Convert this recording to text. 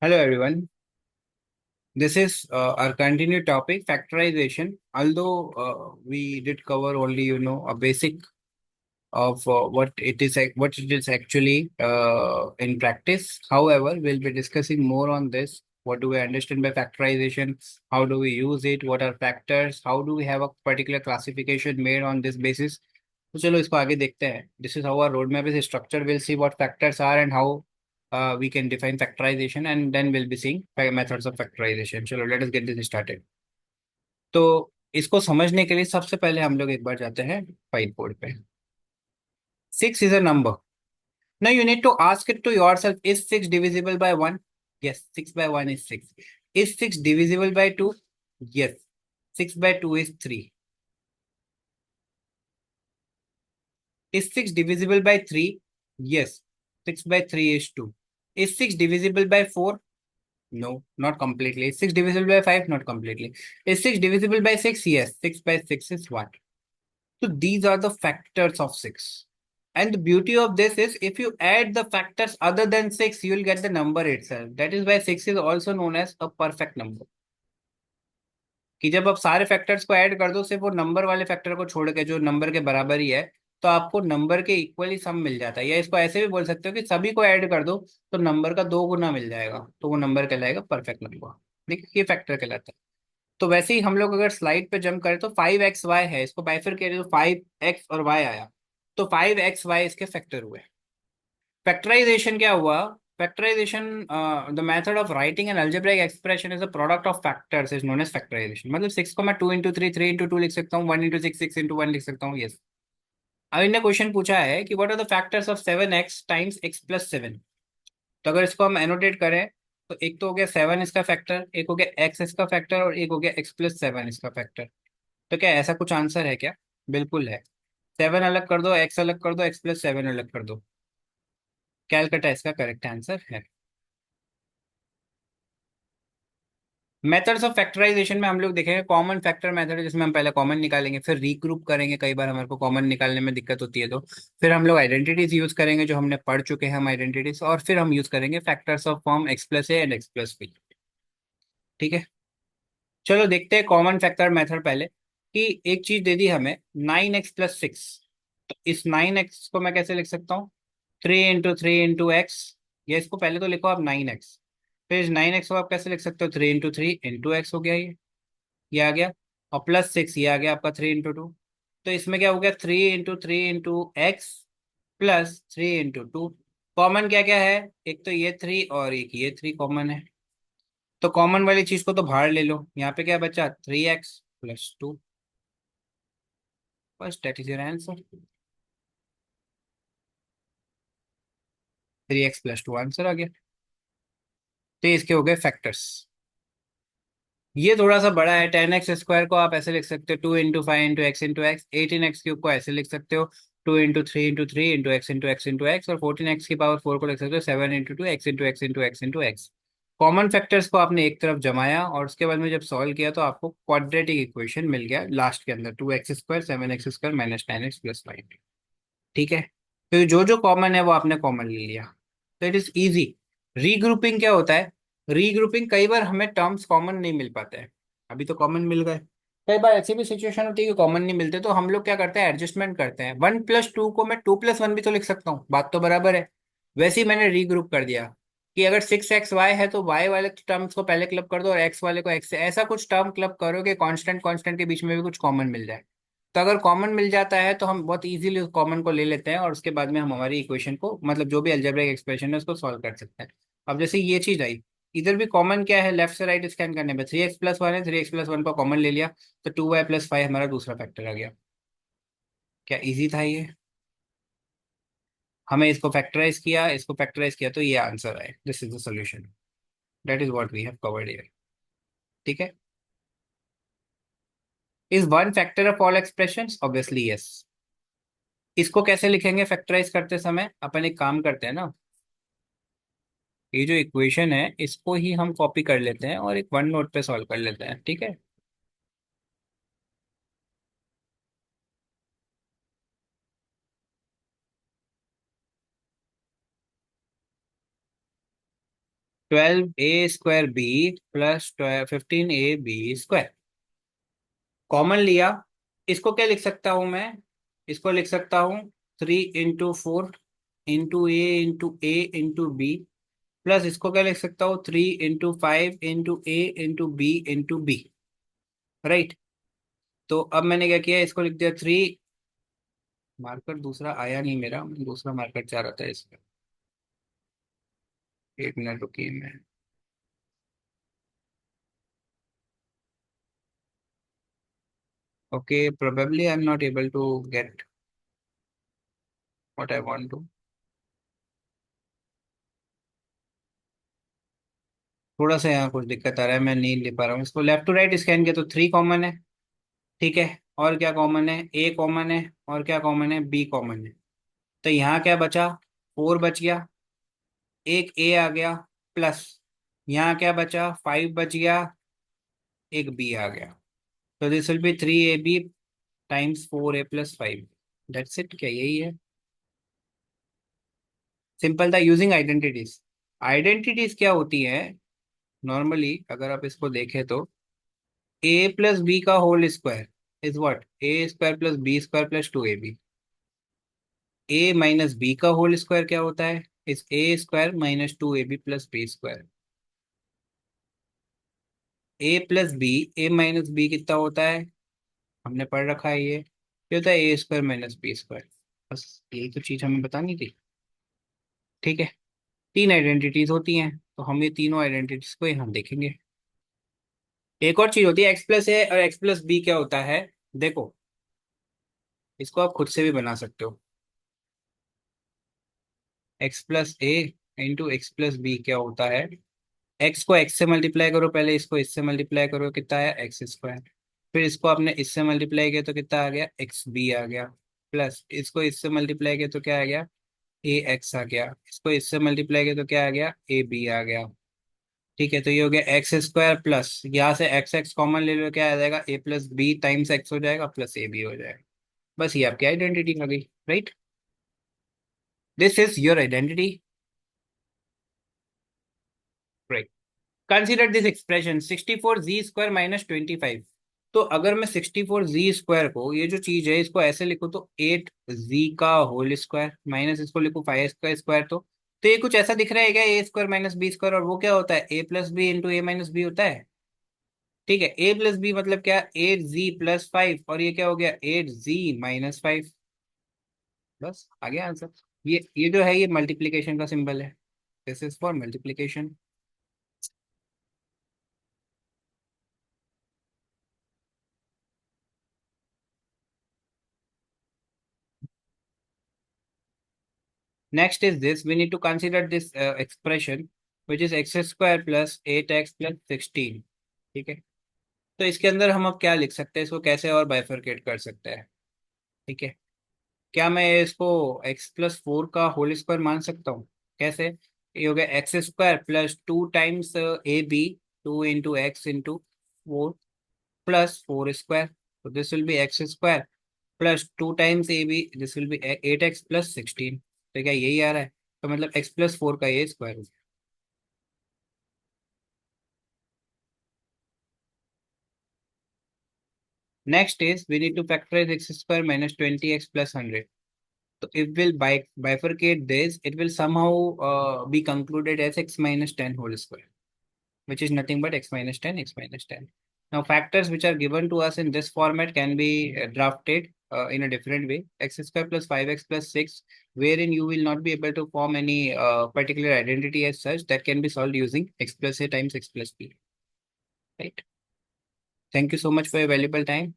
Hello everyone. This is our continued topic, factorization. Although we did cover only, a basic of what it is actually in practice. However, we'll be discussing more on this. What do we understand by factorization? How do we use it? What are factors? How do we have a particular classification made on this basis? तो चलो इसको आगे देखते हैं. This is how our roadmap is structured. We'll see what factors are and how we can define factorization, and then we'll be seeing methods of factorization. चलो let us get this started. तो इसको समझने के लिए सबसे पहले हम लोग एक बार जाते हैं फाइल कोड पे. 6 is a number. Now you need to ask it to yourself, is 6 divisible by 1? Yes, 6 by 1 is 6. Is 6 divisible by 2? Yes, 6 by 2 is 3. Is 6 divisible by 3? Yes, 6 by 3 is 2. Is 6 divisible by 4? No, not completely. Is 6 divisible by 5? Not completely. Is 6 divisible by 6? Yes, 6 by 6 is 1. So these are the factors of 6. And the beauty of this is if you add the factors other than 6, you will get the number itself. That is why 6 is also known as a perfect number. कि जब आप सारे factors को add कर दो, सिर्फ वो number वाले फैक्टर को छोड़ के जो नंबर के बराबर ही है, तो आपको नंबर के इक्वली सम मिल जाता है. या इसको ऐसे भी बोल सकते हो कि सभी को ऐड कर दो तो नंबर का दो गुना मिल जाएगा, तो वो नंबर कहलाएगा परफेक्ट नंबर. देखिए ये फैक्टर कहलाता है. तो वैसे ही हम लोग अगर स्लाइड पे जंप करें तो 5xy है, इसको बाइफरकेट करें तो 5x और y आया, तो 5xy इसके फैक्टर हुए. फैक्टराइजेशन क्या हुआ? Factorisation, the method of writing an algebraic expression is a product of factors is known as factorisation. मतलब 6 को मैं 2 into 3, 3 into 2 लिख सकता हूँ, 1 into 6, 6 into 1 लिख सकता हूँ. यस. अब इन्हें क्वेश्चन पूछा है कि what are the factors of 7x times x+7. तो अगर इसको हम एनोटेट करें तो एक तो हो गया 7 इसका फैक्टर, एक हो गया x इसका फैक्टर, और एक हो गया x+7 इसका फैक्टर. तो क्या ऐसा कुछ आंसर है क्या? बिल्कुल है. 7 अलग कर दो, x अलग कर दो, x+7 अलग कर दो. कैलकाटा इसका करेक्ट आंसर है. मेथड्स ऑफ फैक्टराइजेशन में हम लोग देखेंगे कॉमन फैक्टर मेथड, जिसमें हम पहले कॉमन निकालेंगे, फिर रीग्रुप करेंगे. कई बार हमारे को कॉमन निकालने में दिक्कत होती है, तो फिर हम लोग आइडेंटिटीज यूज करेंगे जो हमने पढ़ चुके हैं हम आइडेंटिटीज, और फिर हम यूज करेंगे factors of form x+a and x+b. ठीक है. चलो देखते हैं कॉमन फैक्टर मेथड पहले. कि एक चीज दे दी हमें 9x+6. तो इस 9x को मैं कैसे लिख सकता हूँ? 3 into 3 into x. ये इसको पहले तो लिखो आप 9x. फिर इस 9x को आप कैसे लिख सकते हो? 3 into 3 into x हो गया ये आ गया. और +6 ये आ गया आपका 3 into 2. तो इसमें क्या हो गया? 3 into 3 into x +3 into 2. Common क्या क्या है? एक तो ये 3 और एक ये 3 कॉमन है. तो कॉमन वाली चीज को तो बाहर ले लो. यहाँ पे क्या बचा? 3x+2. बस that is your answer. 3x+2 answer आ गया. तो ये इसके हो गए फैक्टर्स. ये थोड़ा सा बड़ा है. 10x² को आप ऐसे लिख सकते हो 2 into 5 into x into x. 18x³ को ऐसे लिख सकते हो 2 into 3 into 3 into x into x into x. और 14x⁴ को लिख सकते हो 7 into 2 x into x into x into x. Common factors को आपने एक तरफ जमाया और उसके बाद में जब सॉल्व किया तो आपको क्वाड्रेटिक इक्वेशन मिल गया लास्ट के अंदर. 2x² 7x² -9x+5. ठीक है. तो जो जो कॉमन है वो आपने कॉमन ले लिया. तो इट इज इजी. रीग्रुपिंग क्या होता है? रीग्रुपिंग, कई बार हमें टर्म्स कॉमन नहीं मिल पाते हैं. अभी तो कॉमन मिल गए. कई बार ऐसी भी सिचुएशन होती है कि कॉमन नहीं मिलते, तो हम लोग क्या करते हैं? एडजस्टमेंट करते हैं. 1+2 को मैं 2+1 भी तो लिख सकता हूँ, बात तो बराबर है. वैसे ही मैंने रीग्रुप कर दिया कि अगर 6xy है तो y वाले टर्म्स को पहले क्लब कर दो और x वाले को x से. ऐसा कुछ टर्म क्लब करो कि कांस्टेंट कांस्टेंट के बीच में भी कुछ कॉमन मिल जाए. तो अगर कॉमन मिल जाता है तो हम बहुत इजीली उस कॉमन को ले लेते हैं और उसके बाद में हम हमारी इक्वेशन को, मतलब जो भी अलजेब्रिक एक्सप्रेशन है उसको सॉल्व कर सकते हैं. अब जैसे ये चीज आई, इधर भी कॉमन क्या है? लेफ्ट से राइट स्कैन करने में 3x+1 है, 3x+1 को कॉमन ले लिया तो 2y+5 हमारा दूसरा फैक्टर आ गया. क्या इजी था ये? हमें इसको फैक्टराइज किया, इसको फैक्टराइज किया, तो ये आंसर आए. This is the solution. That is what we have covered here. ठीक है. Is one factor of all expressions? Obviously yes. इसको कैसे लिखेंगे फैक्टराइज करते समय? अपन एक काम करते हैं ना, ये जो इक्वेशन है इसको ही हम कॉपी कर लेते हैं और एक वन नोट पे सॉल्व कर लेते हैं. ठीक है. 12a² b plus 15ab²। Common लिया, इसको क्या लिख सकता हूं मैं? इसको लिख सकता हूँ 3 × 4 × a × a × b, प्लस इसको क्या लिख सकता हूँ 3 × 5 × a × b × b। राइट। तो अब मैंने क्या किया, इसको लिख दिया 3। मार्कर दूसरा आया नहीं मेरा, मैं दूसरा मार्कर चाह रहा था इसका। 1 मिनट रुकिए मैं। Okay, probably I am not able to get what I want to. थोड़ा सा यहाँ कुछ दिक्कत आ रहा है, मैं नहीं ले पा रहा हूँ इसको। लेफ्ट टू राइट स्कैन किया तो 3 कॉमन है। ठीक है। और क्या कॉमन है? ए कॉमन है। और क्या कॉमन है? बी कॉमन है। तो यहाँ क्या बचा? 4 बच गया। एक ए आ गया। प्लस यहाँ क्या बचा? 5 बच गया। एक बी आ गया। तो this will be 3ab times 4a + 5। That's it. क्या यही है? सिंपल था, यूजिंग आइडेंटिटीज। आइडेंटिटीज क्या होती है? नॉर्मली अगर आप इसको देखें तो a + b² is what? a² + b² + 2ab। a - b² क्या होता है? Is a² - 2ab + b²। a + b कितना होता है? हमने पढ़ रखा है ये होता है a² - b²। बस यही तो चीज हमें बतानी थी। ठीक है। 3 आइडेंटिटीज होती हैं, तो हम ये तीनों आइडेंटिटीज को यहाँ देखेंगे। एक और चीज होती है x+a और x+b क्या होता है? देखो, इसको आप खुद से भी बना सकते हो। x+a × x+b क्या होता है? x को x से मल्टीप्लाई करो, पहले इसको इससे मल्टीप्लाई करो, कितना है? x²। फिर इसको आपने इससे मल्टीप्लाई किया तो कितना आ गया? xb आ गया। प्लस इसको इससे मल्टीप्लाई किया तो क्या आ गया? ax आ गया। इसको इससे मल्टीप्लाई किया तो क्या आ गया? ab आ गया। ठीक है, तो ये हो गया x² प्लस यहाँ से x x कॉमन ले लो, क्या आ जाएगा? a + b टाइम्स x हो जाएगा प्लस ab हो जाएगा। बस ये आपकी आइडेंटिटी आ गई। Right. This is your identity. Right. Consider this expression 64z² - 25। तो अगर मैं 64z² को, ये जो चीज है, इसको ऐसे लिखो तो 8z² माइनस इसको लिखो 5 का स्क्वायर, तो ये कुछ ऐसा दिख रहा है क्या? a² - b²। और वो क्या होता है? a + b × a - b होता है। ठीक है। a + b मतलब क्या? 8z + 5। और ये क्या हो गया? 8z - 5। बस आ गया आंसर। ये जो है ये मल्टीप्लीकेशन का सिंबल है। This is for multiplication. Next is this, we need to consider this expression which is x² + 8x + 16। ठीक है। तो इसके अंदर हम अब क्या लिख सकते हैं? इसको कैसे और बाइफरकेट कर सकते हैं? ठीक है। क्या मैं इसको x + 4 का होल स्क्वायर मान सकता हूँ? कैसे? ये हो गया x² + 2 टाइम्स ab, 2 × x × 4 + 4²। तो this will be x² + 2 times ab, this will be 8x + 16। तो क्या यही आ रहा है? तो मतलब x + 4 का ये square. Next is we need to factorize x² - 20x + 100. So if we'll bifurcate this, it will somehow be concluded as x - 10 whole square, which is nothing but x - 10, x - 10. Now factors which are given to us in this format can be drafted in a different way. X² + 5x + 6, wherein you will not be able to form any particular identity as such, that can be solved using x + a times x + b. Right. Thank you so much for your valuable time.